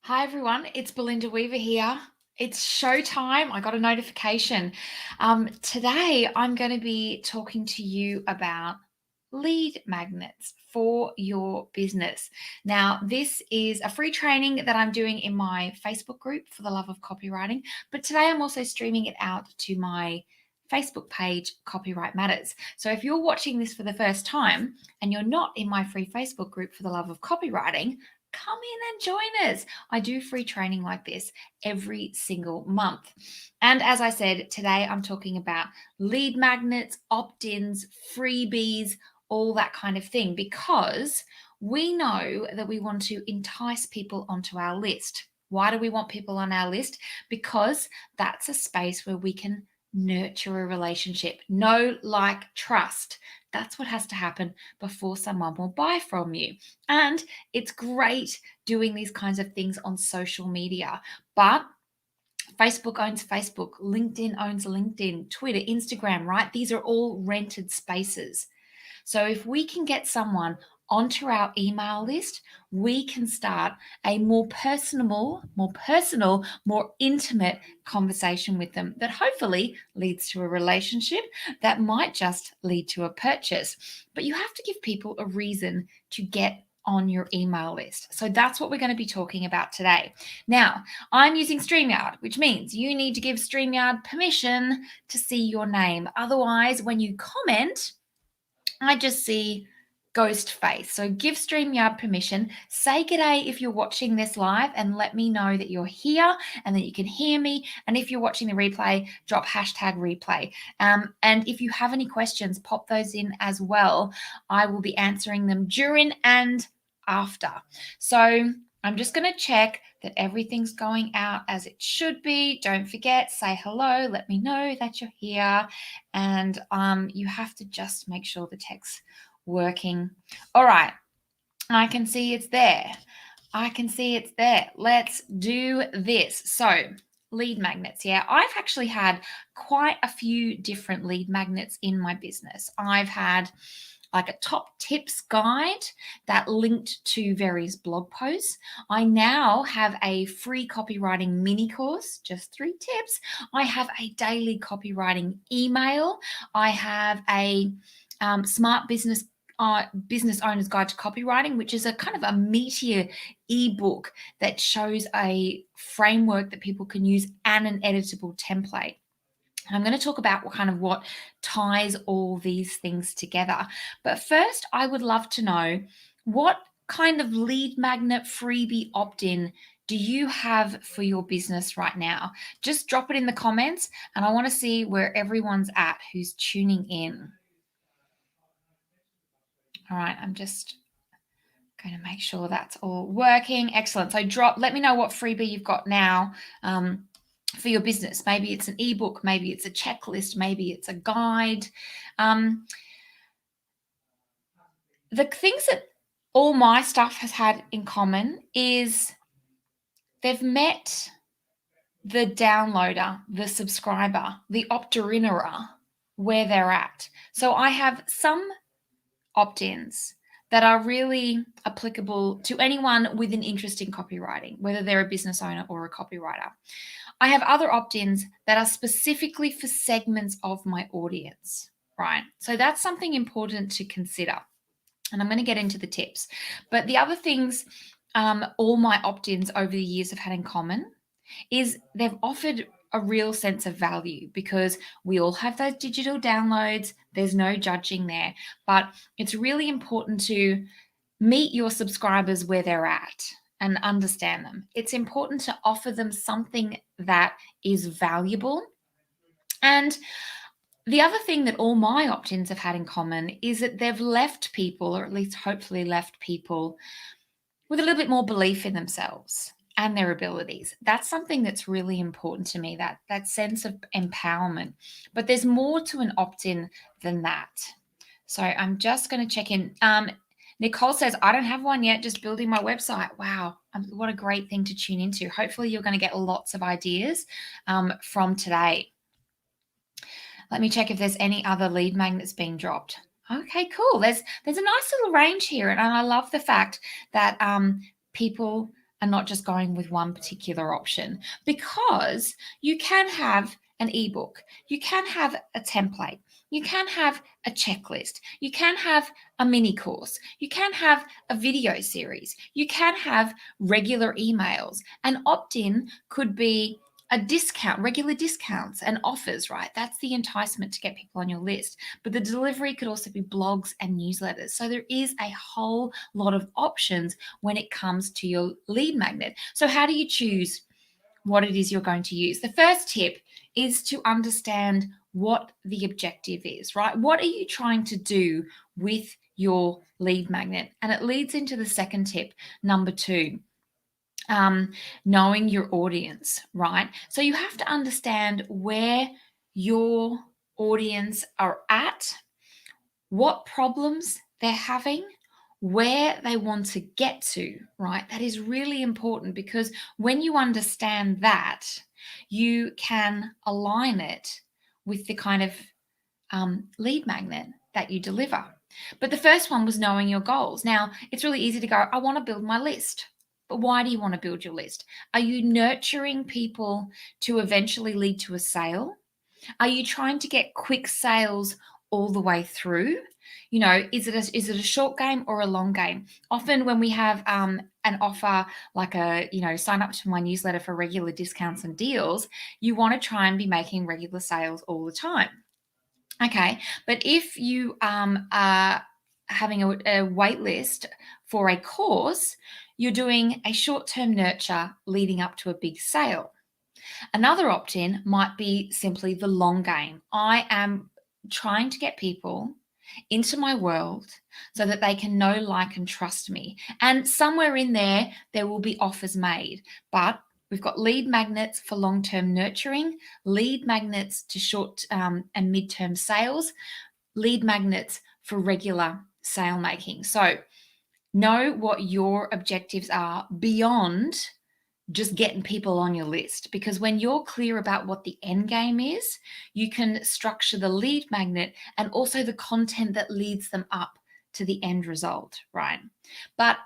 Hi everyone, it's Belinda Weaver here. It's showtime. I got a notification. Today I'm going to be talking to you about lead magnets for your business. Now, this is a free training that I'm doing in my Facebook group for the love of copywriting, but today I'm also streaming it out to my Facebook page, Copyright Matters. So if you're watching this for the first time and you're not in my free Facebook group for the love of copywriting, come in and join us. I do free training like this every single month. And as I said, today I'm talking about lead magnets, opt-ins, freebies, all that kind of thing, because we know that we want to entice people onto our list. Why do we want people on our list? Because that's a space where we can nurture a relationship. Know, like, trust. That's what has to happen before someone will buy from you. And it's great doing these kinds of things on social media, but Facebook owns Facebook, LinkedIn owns LinkedIn, Twitter, Instagram, right? These are all rented spaces. So if we can get someone onto our email list, we can start a more personal, more intimate conversation with them that hopefully leads to a relationship that might just lead to a purchase. But you have to give people a reason to get on your email list. So that's what we're going to be talking about today. Now, I'm using StreamYard, which means you need to give StreamYard permission to see your name. Otherwise, when you comment, I just see ghost face. So give StreamYard permission. Say g'day if you're watching this live and let me know that you're here and that you can hear me. And if you're watching the replay, drop hashtag replay. And if you have any questions, pop those in as well. I will be answering them during and after. So I'm just going to check that everything's going out as it should be. Don't forget, say hello, let me know that you're here. And you have to just make sure the text's working. All right, I can see it's there. I can see it's there. Let's do this. So lead magnets. Yeah, I've actually had quite a few different lead magnets in my business. I've had like a top tips guide that linked to various blog posts. I now have a free copywriting mini course, just 3 tips. I have a daily copywriting email. I have a smart business owner's guide to copywriting, which is a kind of a meatier ebook that shows a framework that people can use and an editable template. I'm going to talk about what ties all these things together. But first, I would love to know, what kind of lead magnet freebie opt-in do you have for your business right now? Just drop it in the comments, and I want to see where everyone's at who's tuning in. All right, I'm just going to make sure that's all working. Excellent. So let me know what freebie you've got now. For your business. Maybe it's an ebook, maybe it's a checklist, maybe it's a guide. The things that all my stuff has had in common is they've met the downloader, the subscriber, the opter-innerer where they're at. So I have some opt-ins that are really applicable to anyone with an interest in copywriting, whether they're a business owner or a copywriter. I have other opt-ins that are specifically for segments of my audience, right? So that's something important to consider. And I'm going to get into the tips. But the other things all my opt-ins over the years have had in common is they've offered a real sense of value, because we all have those digital downloads. There's no judging there. But it's really important to meet your subscribers where they're at and understand them. It's important to offer them something that is valuable. And the other thing that all my opt-ins have had in common is that they've left people, or at least hopefully left people, with a little bit more belief in themselves and their abilities. That's something that's really important to me, that sense of empowerment. But there's more to an opt-in than that. So I'm just going to check in. Nicole says, I don't have one yet, just building my website. Wow, what a great thing to tune into. Hopefully you're going to get lots of ideas from today. Let me check if there's any other lead magnets being dropped. Okay, cool. There's a nice little range here, and I love the fact that people and not just going with one particular option, because you can have an ebook, you can have a template, you can have a checklist, you can have a mini course, you can have a video series, you can have regular emails. An opt-in could be a discount, regular discounts and offers, right? That's the enticement to get people on your list. But the delivery could also be blogs and newsletters. So there is a whole lot of options when it comes to your lead magnet. So how do you choose what it is you're going to use? The first tip is to understand what the objective is, right? What are you trying to do with your lead magnet? And it leads into the second tip, number 2. Knowing your audience, right? So you have to understand where your audience are at, what problems they're having, where they want to get to, right? That is really important, because when you understand that, you can align it with the kind of lead magnet that you deliver. But the first one was knowing your goals. Now, it's really easy to go, I want to build my list. But why do you want to build your list? Are you nurturing people to eventually lead to a sale? Are you trying to get quick sales all the way through? You know, is it a short game or a long game? Often when we have an offer like sign up to my newsletter for regular discounts and deals, you want to try and be making regular sales all the time. Okay, but if you are having a wait list for a course, you're doing a short-term nurture leading up to a big sale. Another opt-in might be simply the long game. I am trying to get people into my world so that they can know, like, and trust me. And somewhere in there, there will be offers made. But we've got lead magnets for long-term nurturing, lead magnets to short and mid-term sales, lead magnets for regular sale making. So know what your objectives are beyond just getting people on your list, because when you're clear about what the end game is, you can structure the lead magnet and also the content that leads them up to the end result, right? But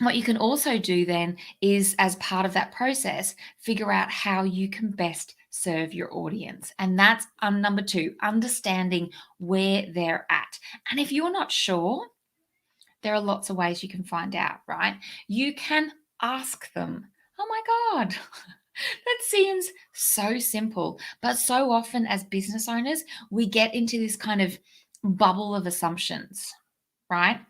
what you can also do then is, as part of that process, figure out how you can best serve your audience. And that's number 2, understanding where they're at. And if you're not sure, there are lots of ways you can find out, right? You can ask them. Oh my God, that seems so simple. But so often as business owners, we get into this kind of bubble of assumptions, right?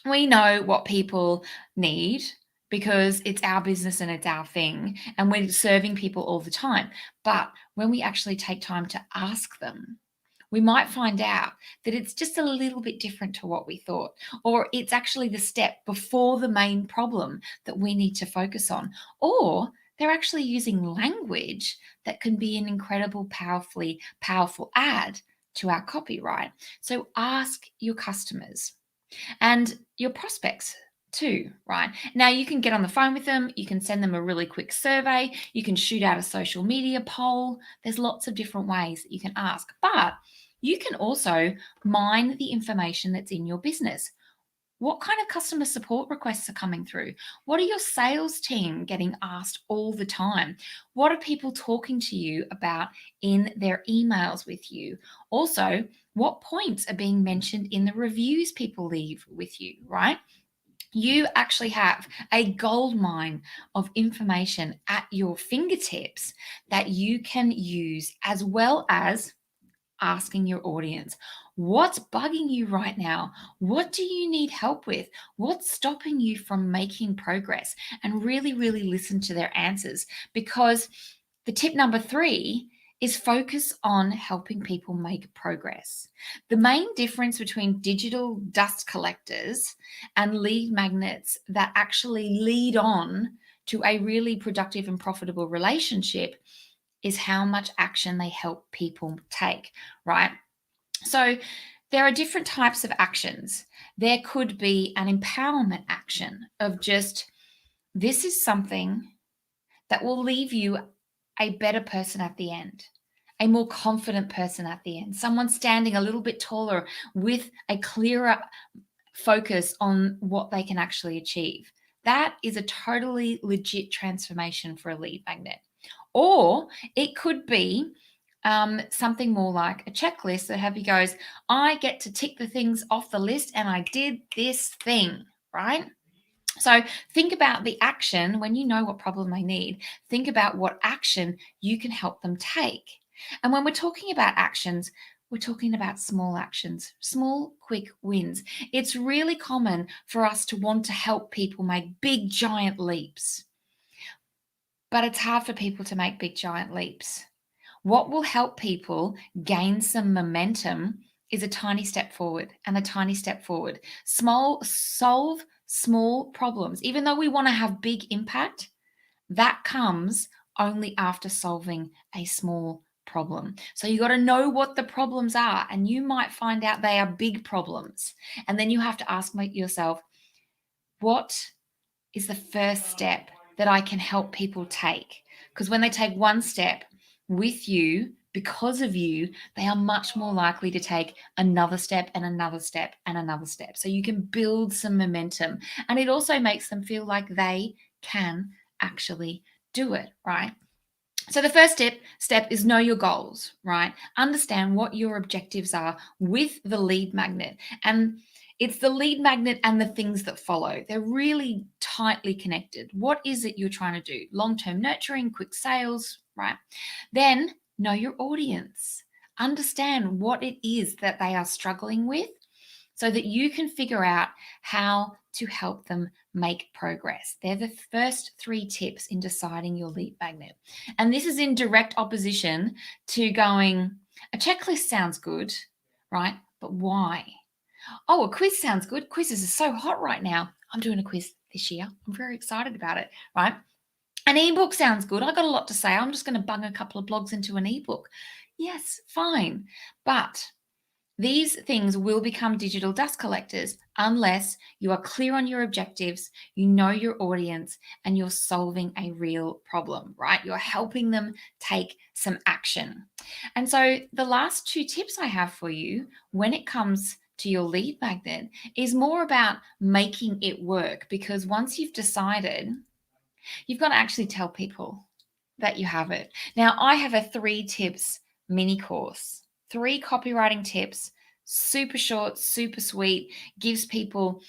We know what people need because it's our business and it's our thing, and we're serving people all the time. But when we actually take time to ask them, we might find out that it's just a little bit different to what we thought, or it's actually the step before the main problem that we need to focus on, or they're actually using language that can be an incredible, powerful add to our copyright. So ask your customers and your prospects too, right? Now you can get on the phone with them, you can send them a really quick survey, you can shoot out a social media poll. There's lots of different ways that you can ask, but you can also mine the information that's in your business. What kind of customer support requests are coming through? What are your sales team getting asked all the time? What are people talking to you about in their emails with you? Also, what points are being mentioned in the reviews people leave with you, right? You actually have a gold mine of information at your fingertips that you can use, as well as asking your audience, what's bugging you right now? What do you need help with? What's stopping you from making progress? And really, really listen to their answers, because the tip number 3 is focus on helping people make progress. The main difference between digital dust collectors and lead magnets that actually lead on to a really productive and profitable relationship is how much action they help people take, right? So there are different types of actions. There could be an empowerment action of just, this is something that will leave you a better person at the end, a more confident person at the end, someone standing a little bit taller with a clearer focus on what they can actually achieve. That is a totally legit transformation for a lead magnet. Or it could be something more like a checklist that happy goes, I get to tick the things off the list and I did this thing, right? So think about the action when you know what problem they need. Think about what action you can help them take. And when we're talking about actions, we're talking about small actions, small, quick wins. It's really common for us to want to help people make big, giant leaps, but it's hard for people to make big, giant leaps. What will help people gain some momentum is a tiny step forward and a tiny step forward. Solve small problems. Even though we want to have big impact, that comes only after solving a small problem. So you got to know what the problems are, and you might find out they are big problems. And then you have to ask yourself, what is the first step that I can help people take? Because when they take one step with you, because of you, they are much more likely to take another step and another step and another step. So you can build some momentum. And it also makes them feel like they can actually do it, right? So the first step is know your goals, right? Understand what your objectives are with the lead magnet. And it's the lead magnet and the things that follow. They're really tightly connected. What is it you're trying to do? Long-term nurturing, quick sales, right? Then know your audience. Understand what it is that they are struggling with so that you can figure out how to help them make progress. They're the first 3 tips in deciding your lead magnet. And this is in direct opposition to going, a checklist sounds good, right? But why? Oh, a quiz sounds good. Quizzes are so hot right now. I'm doing a quiz this year. I'm very excited about it, right? An ebook sounds good. I got a lot to say. I'm just going to bung a couple of blogs into an ebook. Yes, fine. But these things will become digital dust collectors unless you are clear on your objectives, you know your audience, and you're solving a real problem, right? You're helping them take some action. And so the last 2 tips I have for you when it comes to your lead magnet is more about making it work, because once you've decided, you've got to actually tell people that you have it. Now, I have a 3 tips mini course, 3 copywriting tips, super short, super sweet, gives people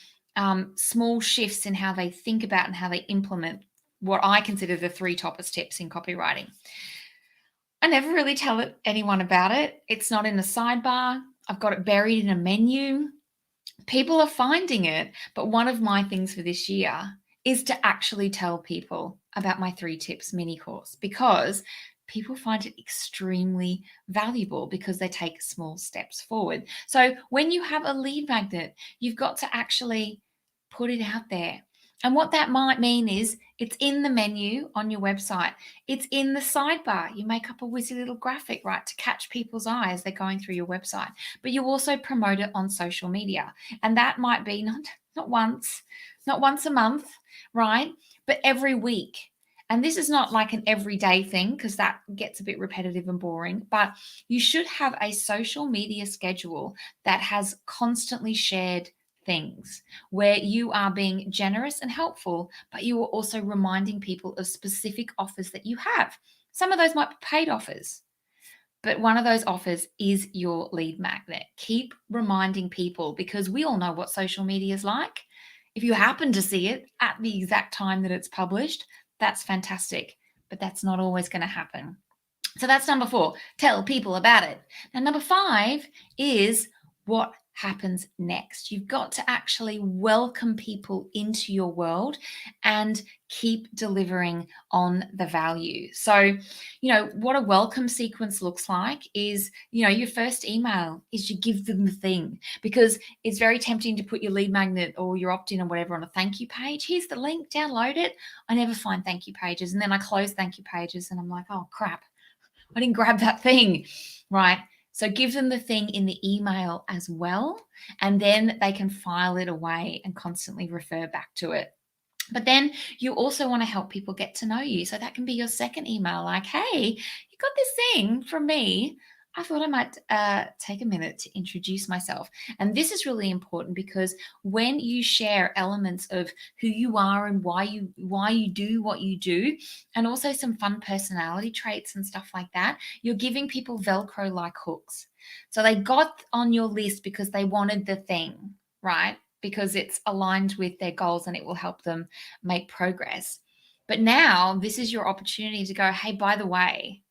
small shifts in how they think about and how they implement what I consider the 3 toppest tips in copywriting. I never really tell anyone about it. It's not in a sidebar. I've got it buried in a menu. People are finding it, but one of my things for this year is to actually tell people about my 3 tips mini course, because people find it extremely valuable because they take small steps forward. So when you have a lead magnet, you've got to actually put it out there. And what that might mean is it's in the menu on your website. It's in the sidebar. You make up a wizzy little graphic, right, to catch people's eye as they're going through your website. But you also promote it on social media. And that might be not once a month, right, but every week. And this is not like an everyday thing, because that gets a bit repetitive and boring, but you should have a social media schedule that has constantly shared things where you are being generous and helpful, but you are also reminding people of specific offers that you have. Some of those might be paid offers, but one of those offers is your lead magnet. Keep reminding people, because we all know what social media is like. If you happen to see it at the exact time that it's published, that's fantastic, but that's not always going to happen. So that's number 4, tell people about it. Now, number 5 is what happens next. You've got to actually welcome people into your world and keep delivering on the value. So, what a welcome sequence looks like is, your first email is you give them the thing, because it's very tempting to put your lead magnet or your opt-in or whatever on a thank you page. Here's the link, download it. I never find thank you pages. And then I close thank you pages and I'm like, oh crap, I didn't grab that thing, right? So give them the thing in the email as well, and then they can file it away and constantly refer back to it. But then you also want to help people get to know you. So that can be your second email, like, hey, you got this thing from me. I thought I might take a minute to introduce myself. And this is really important because when you share elements of who you are and why you do what you do, and also some fun personality traits and stuff like that, you're giving people Velcro like hooks. So they got on your list because they wanted the thing, right? Because it's aligned with their goals and it will help them make progress. But now this is your opportunity to go, hey, by the way,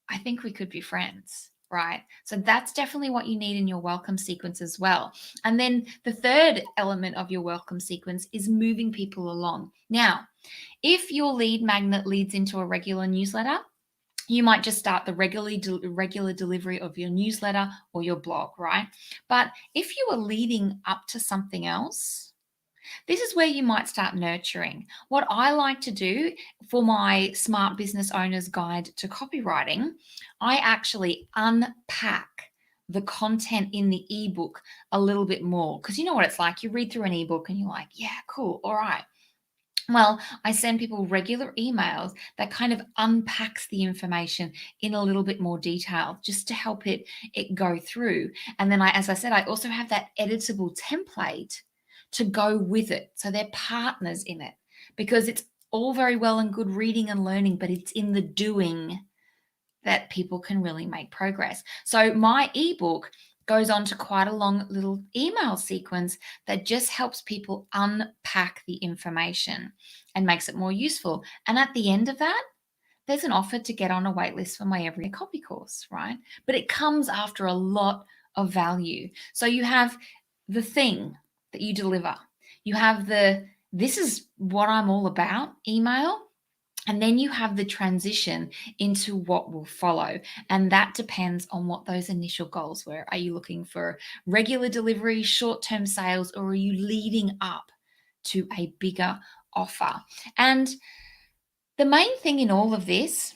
I think we could be friends, right? So that's definitely what you need in your welcome sequence as well. And then the third element of your welcome sequence is moving people along. Now, if your lead magnet leads into a regular newsletter, you might just start the regular delivery of your newsletter or your blog, right? But if you are leading up to something else, this is where you might start nurturing. What I like to do for my Smart Business Owner's Guide to Copywriting, I actually unpack the content in the ebook a little bit more. Because you know what it's like. You read through an ebook and you're like, yeah, cool, all right. Well, I send people regular emails that kind of unpacks the information in a little bit more detail just to help it go through. And then as I said, I also have that editable template to go with it. So they're partners in it because it's all very well and good reading and learning, but it's in the doing that people can really make progress. So my ebook goes on to quite a long little email sequence that just helps people unpack the information and makes it more useful. And at the end of that, there's an offer to get on a waitlist for my everyday copy course, right? But it comes after a lot of value. So you have the thing that you deliver. You have this is what I'm all about email. And then you have the transition into what will follow. And that depends on what those initial goals were. Are you looking for regular delivery, short term sales, or are you leading up to a bigger offer? And the main thing in all of this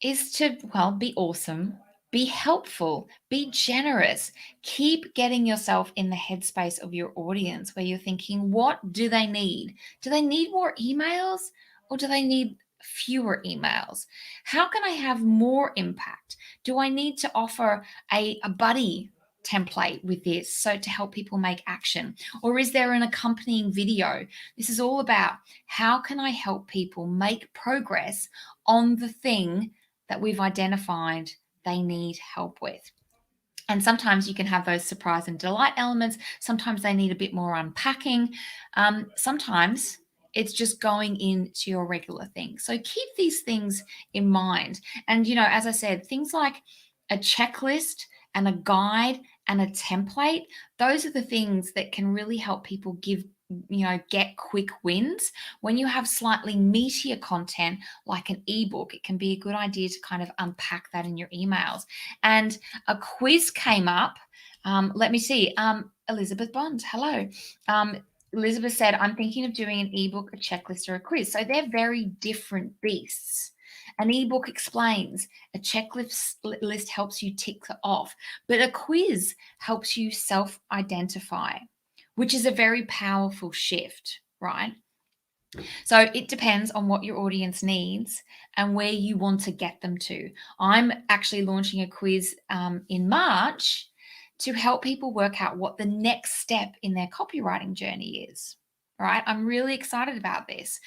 is to, well, be awesome, be helpful, be generous. Keep getting yourself in the headspace of your audience where you're thinking, what do they need? Do they need more emails or do they need fewer emails? How can I have more impact? Do I need to offer a buddy template with this so to help people make action? Or is there an accompanying video? This is all about how can I help people make progress on the thing that we've identified they need help with. And sometimes you can have those surprise and delight elements. Sometimes they need a bit more unpacking. Sometimes it's just going into your regular thing. So keep these things in mind. And, as I said, things like a checklist and a guide and a template, those are the things that can really help people get quick wins. When you have slightly meatier content like an ebook, it can be a good idea to kind of unpack that in your emails. And a quiz came up. Let me see. Elizabeth Bond, hello. Elizabeth said, I'm thinking of doing an ebook, a checklist, or a quiz. So they're very different beasts. An ebook explains, a checklist list helps you tick off, but a quiz helps you self-identify, which is a very powerful shift, right? So it depends on what your audience needs and where you want to get them to. I'm actually launching a quiz in March to help people work out what the next step in their copywriting journey is, right? I'm really excited about this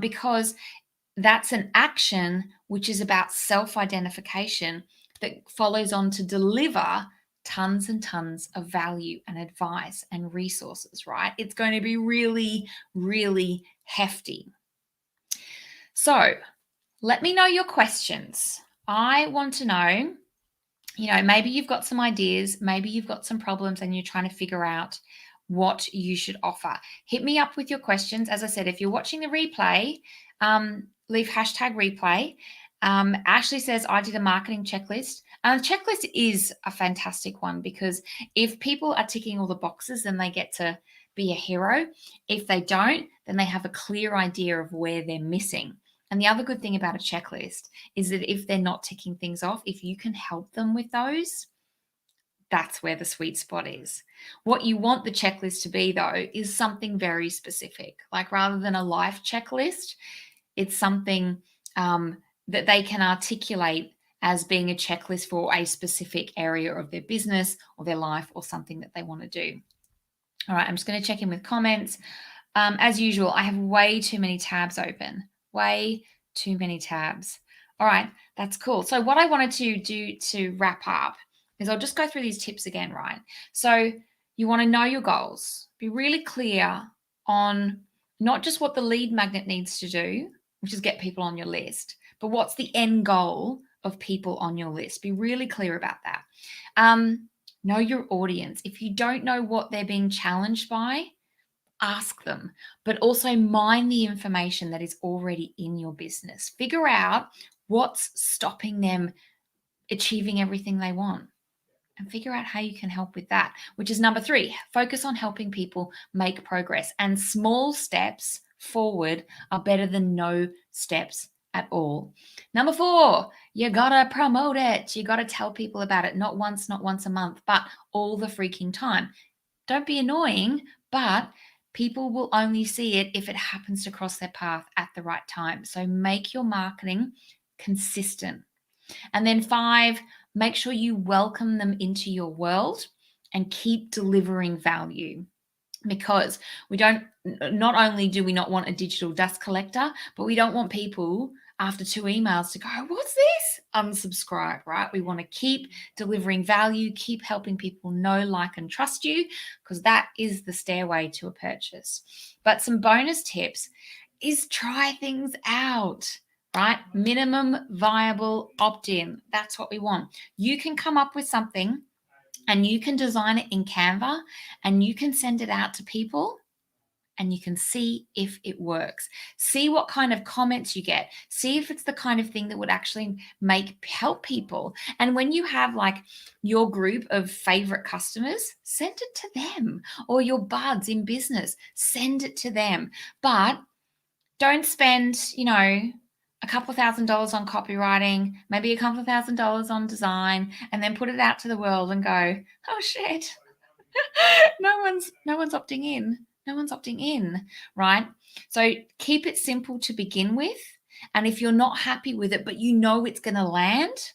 because that's an action which is about self-identification that follows on to deliver tons and tons of value and advice and resources, right? It's going to be really, really hefty. So let me know your questions. I want to know, maybe you've got some ideas, maybe you've got some problems and you're trying to figure out what you should offer. Hit me up with your questions. As I said, if you're watching the replay, leave hashtag replay. Ashley says, I did a marketing checklist. And a checklist is a fantastic one because if people are ticking all the boxes, then they get to be a hero. If they don't, then they have a clear idea of where they're missing. And the other good thing about a checklist is that if they're not ticking things off, if you can help them with those, that's where the sweet spot is. What you want the checklist to be, though, is something very specific. Like rather than a life checklist, it's something that they can articulate as being a checklist for a specific area of their business or their life or something that they want to do. All right, I'm just going to check in with comments. As usual, I have way too many tabs open. Way too many tabs. All right, that's cool. So what I wanted to do to wrap up is I'll just go through these tips again, right? So you want to know your goals. Be really clear on not just what the lead magnet needs to do, which is get people on your list, but what's the end goal of people on your list. Be really clear about that. Know your audience. If you don't know what they're being challenged by, ask them, but also mine the information that is already in your business. Figure out what's stopping them achieving everything they want and figure out how you can help with that, which is number 3. Focus on helping people make progress, and small steps forward are better than no steps at all. Number 4, you gotta promote it. You gotta tell people about it, not once a month, but all the freaking time. Don't be annoying, but people will only see it if it happens to cross their path at the right time. So make your marketing consistent. And then 5, make sure you welcome them into your world and keep delivering value. Because not only do we not want a digital dust collector, but we don't want people after 2 emails to go, what's this? Unsubscribe, right? We want to keep delivering value, keep helping people know, like, and trust you, because that is the stairway to a purchase. But some bonus tips is try things out, right? Minimum viable opt-in. That's what we want. You can come up with something and you can design it in Canva and you can send it out to people and you can see if it works. See what kind of comments you get. See if it's the kind of thing that would actually help people. And when you have like your group of favorite customers, send it to them, or your buds in business, send it to them. But don't spend, a couple $1,000s on copywriting, maybe a couple $1,000s on design, and then put it out to the world and go, oh shit, no one's opting in. No one's opting in, right? So keep it simple to begin with. And if you're not happy with it, but you know it's going to land,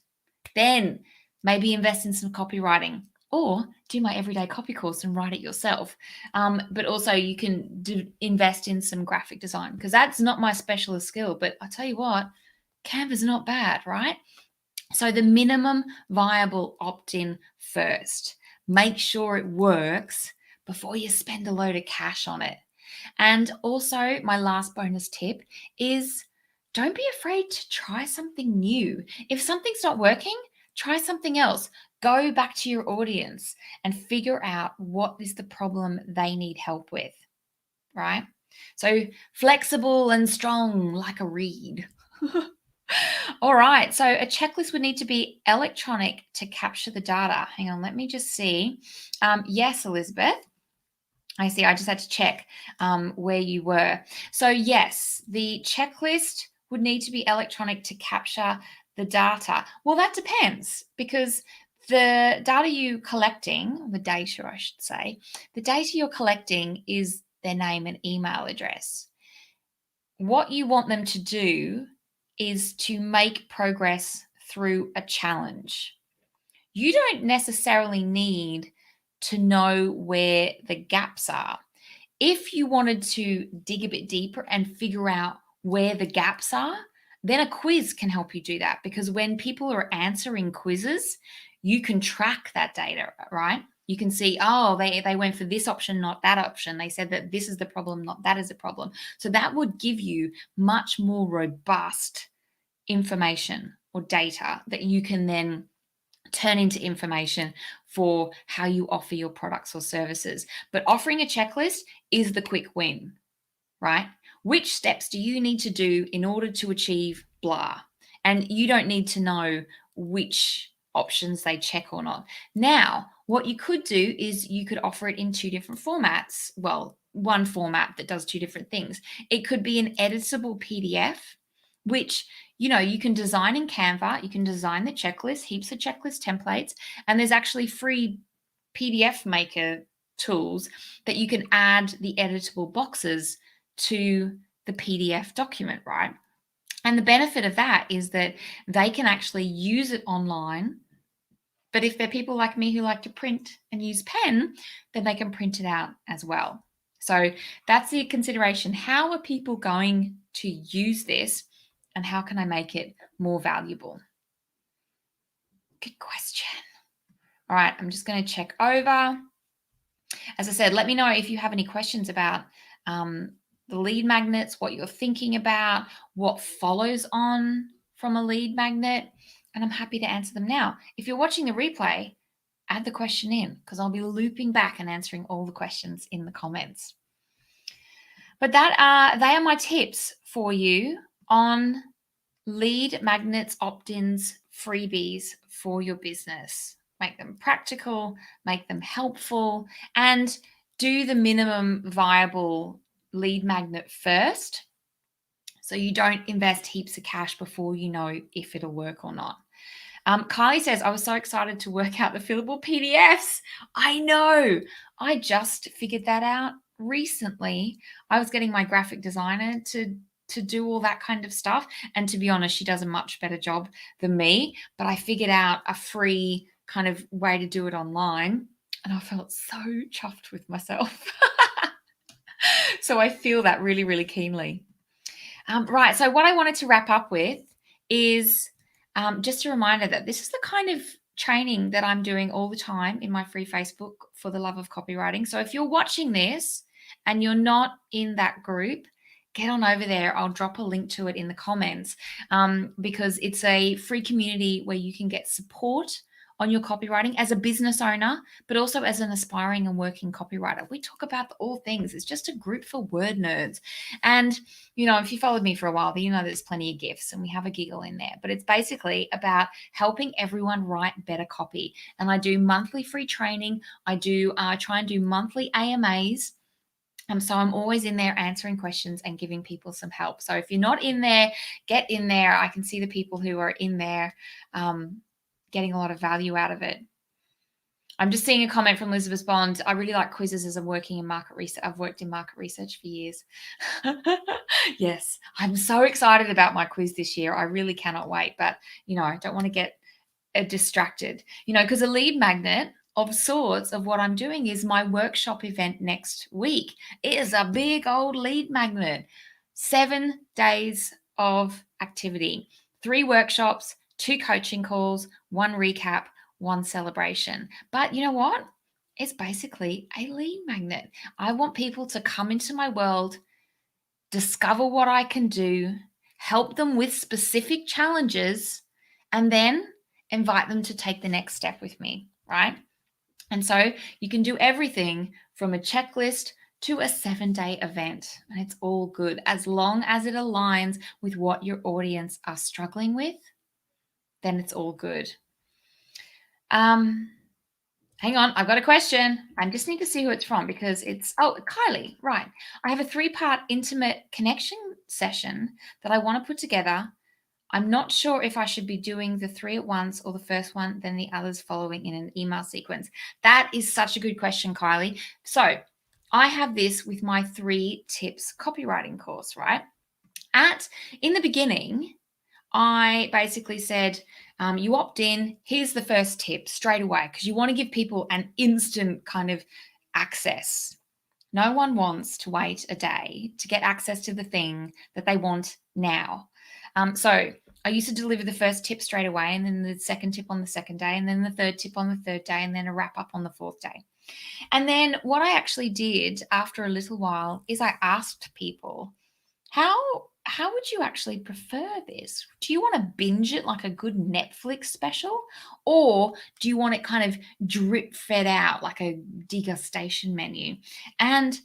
then maybe invest in some copywriting or do my everyday copy course and write it yourself. But also you can invest in some graphic design, because that's not my specialist skill. But I tell you what, Canva's not bad, right? So the minimum viable opt-in first. Make sure it works before you spend a load of cash on it. And also my last bonus tip is don't be afraid to try something new. If something's not working, try something else. Go back to your audience and figure out what is the problem they need help with, right? So flexible and strong like a reed. All right, so a checklist would need to be electronic to capture the data. Hang on, let me just see. Yes, Elizabeth. I see, I just had to check where you were. So yes, the checklist would need to be electronic to capture the data. Well, that depends, because the data you're collecting, the data I should say, the data you're collecting is their name and email address. What you want them to do is to make progress through a challenge. You don't necessarily need to know where the gaps are. If you wanted to dig a bit deeper and figure out where the gaps are, then a quiz can help you do that, because when people are answering quizzes, you can track that data, right? You can see, oh, they went for this option, not that option. They said that this is the problem, not that is the problem. So that would give you much more robust information or data that you can then turn into information for how you offer your products or services. But offering a checklist is the quick win, right? Which steps do you need to do in order to achieve blah? And you don't need to know which options they check or not. Now, what you could do is you could offer it in 2 different formats. Well, one format that does 2 different things. It could be an editable PDF, which you can design in Canva. You can design the checklist, heaps of checklist templates, and there's actually free PDF maker tools that you can add the editable boxes to the PDF document, right? And And the benefit of that is that they can actually use it online. But if they're people like me who like to print and use pen, then they can print it out as well. So that's the consideration. How are people going to use this, and how can I make it more valuable? Good question. All right, I'm just going to check over. As I said, let me know if you have any questions about the lead magnets, what you're thinking about, what follows on from a lead magnet, and I'm happy to answer them now. If you're watching the replay, add the question in because I'll be looping back and answering all the questions in the comments. But they are my tips for you on lead magnets, opt-ins, freebies for your business. Make them practical, make them helpful, and do the minimum viable lead magnet first so you don't invest heaps of cash before you know if it'll work or not. Kylie says, I was so excited to work out the fillable PDFs. I know. I just figured that out recently. I was getting my graphic designer to do all that kind of stuff. And to be honest, she does a much better job than me. But I figured out a free kind of way to do it online. And I felt so chuffed with myself. So I feel that really, really keenly. Right. So what I wanted to wrap up with is just a reminder that this is the kind of training that I'm doing all the time in my free Facebook for the love of copywriting. So if you're watching this and you're not in that group, get on over there. I'll drop a link to it in the comments because it's a free community where you can get support on your copywriting as a business owner, but also as an aspiring and working copywriter. We talk about all things. It's just a group for word nerds. And, you know, if you followed me for a while, you know there's plenty of gifts and we have a giggle in there. But it's basically about helping everyone write better copy. And I do monthly free training. I try and do monthly AMAs. So I'm always in there answering questions and giving people some help. So if you're not in there, get in there. I can see the people who are in there getting a lot of value out of it. I'm just seeing a comment from Elizabeth Bond. I really like quizzes as I'm working in market research. I've worked in market research for years. Yes, I'm so excited about my quiz this year. I really cannot wait. But, you know, I don't want to get distracted, you know, because a lead magnet of sorts of what I'm doing is my workshop event next week. It is a big old lead magnet. 7 days of activity, 3 workshops, 2 coaching calls, 1 recap, 1 celebration. But you know what? It's basically a lead magnet. I want people to come into my world, discover what I can do, help them with specific challenges, and then invite them to take the next step with me, right? And so you can do everything from a checklist to a 7-day event, and it's all good as long as it aligns with what your audience are struggling with. Then it's all good. Hang on, I've got a question. I just need to see who it's from because it's, Kylie, right. I have a 3-part intimate connection session that I want to put together. I'm not sure if I should be doing the 3 at once or the first one, then the others following in an email sequence. That is such a good question, Kylie. So I have this with my 3 tips copywriting course, right? In the beginning, I basically said, you opt in, here's the first tip straight away, because you want to give people an instant kind of access. No one wants to wait a day to get access to the thing that they want now. So I used to deliver the first tip straight away, and then the second tip on the second day, and then the third tip on the third day, and then a wrap up on the 4th day. And then what I actually did after a little while is I asked people, how would you actually prefer this? Do you want to binge it like a good Netflix special? Or do you want it kind of drip fed out like a degustation menu? And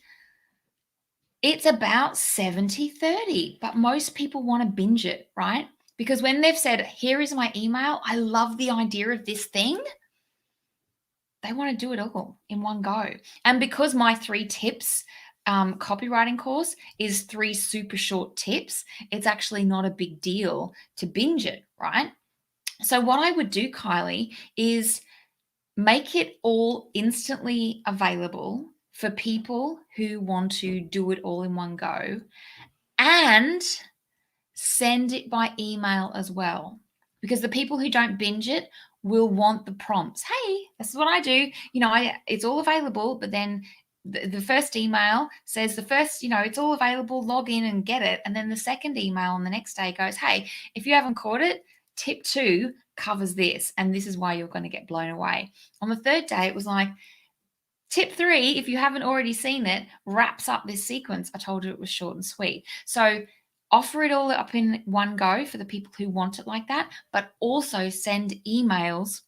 it's about 70-30, but most people want to binge it, right? Because when they've said, here is my email, I love the idea of this thing, they want to do it all in one go. And because my 3 tips copywriting course is 3 super short tips, it's actually not a big deal to binge it, right? So what I would do, Kylie, is make it all instantly available for people who want to do it all in one go, and send it by email as well, because the people who don't binge it will want the prompts. Hey, this is what I do. It's all available, but then the first email says it's all available, log in and get it. And then the second email on the next day goes, hey, if you haven't caught it, tip 2 covers this, and this is why you're going to get blown away. On the third day, it was like, tip 3, if you haven't already seen it, wraps up this sequence. I told you it was short and sweet. So offer it all up in one go for the people who want it like that, but also send emails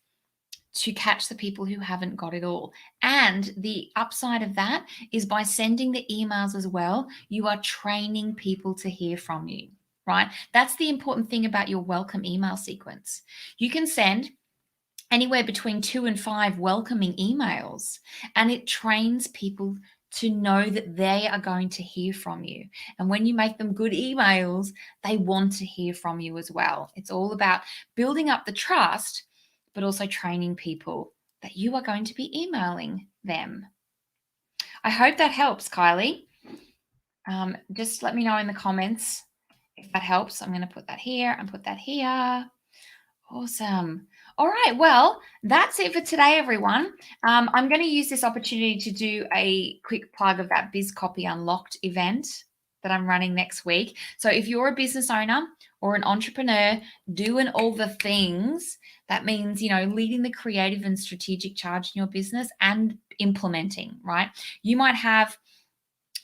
to catch the people who haven't got it all. And the upside of that is by sending the emails as well, you are training people to hear from you, right? That's the important thing about your welcome email sequence. You can send anywhere between 2 and 5 welcoming emails, and it trains people to know that they are going to hear from you. And when you make them good emails, they want to hear from you as well. It's all about building up the trust, but also training people that you are going to be emailing them. I hope that helps, Kylie. Just let me know in the comments if that helps. I'm going to put that here and put that here. Awesome. All right. Well, that's it for today, everyone. I'm going to use this opportunity to do a quick plug of that Biz Copy Unlocked event that I'm running next week. So if you're a business owner or an entrepreneur doing all the things, that means, leading the creative and strategic charge in your business and implementing, right? You might have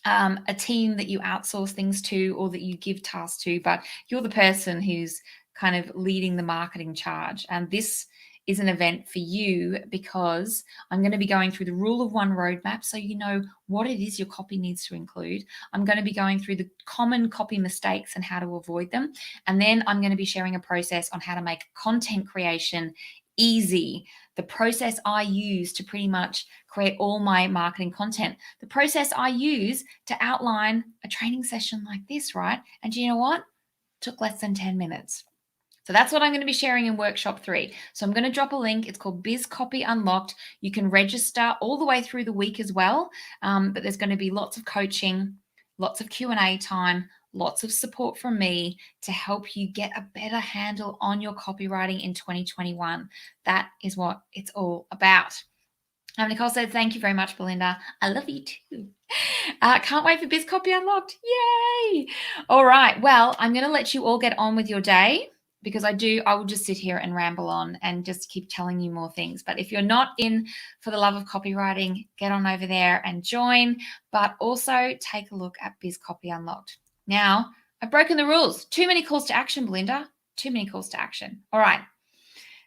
a team that you outsource things to or that you give tasks to, but you're the person who's kind of leading the marketing charge. And this is an event for you because I'm going to be going through the rule of one roadmap so you know what it is your copy needs to include. I'm going to be going through the common copy mistakes and how to avoid them. And then I'm going to be sharing a process on how to make content creation easy. The process I use to pretty much create all my marketing content. The process I use to outline a training session like this, right? And you know what? It took less than 10 minutes. So that's what I'm going to be sharing in workshop 3. So I'm going to drop a link. It's called Biz Copy Unlocked. You can register all the way through the week as well. But there's going to be lots of coaching, lots of Q&A time, lots of support from me to help you get a better handle on your copywriting in 2021. That is what it's all about. Nicole said, thank you very much, Belinda. I love you too. Can't wait for Biz Copy Unlocked. Yay. All right. Well, I'm going to let you all get on with your day because I will just sit here and ramble on and just keep telling you more things. But if you're not in for the love of copywriting, get on over there and join, but also take a look at Biz Copy Unlocked. Now, I've broken the rules. Too many calls to action, Belinda. Too many calls to action. All right.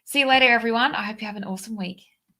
See you later, everyone. I hope you have an awesome week.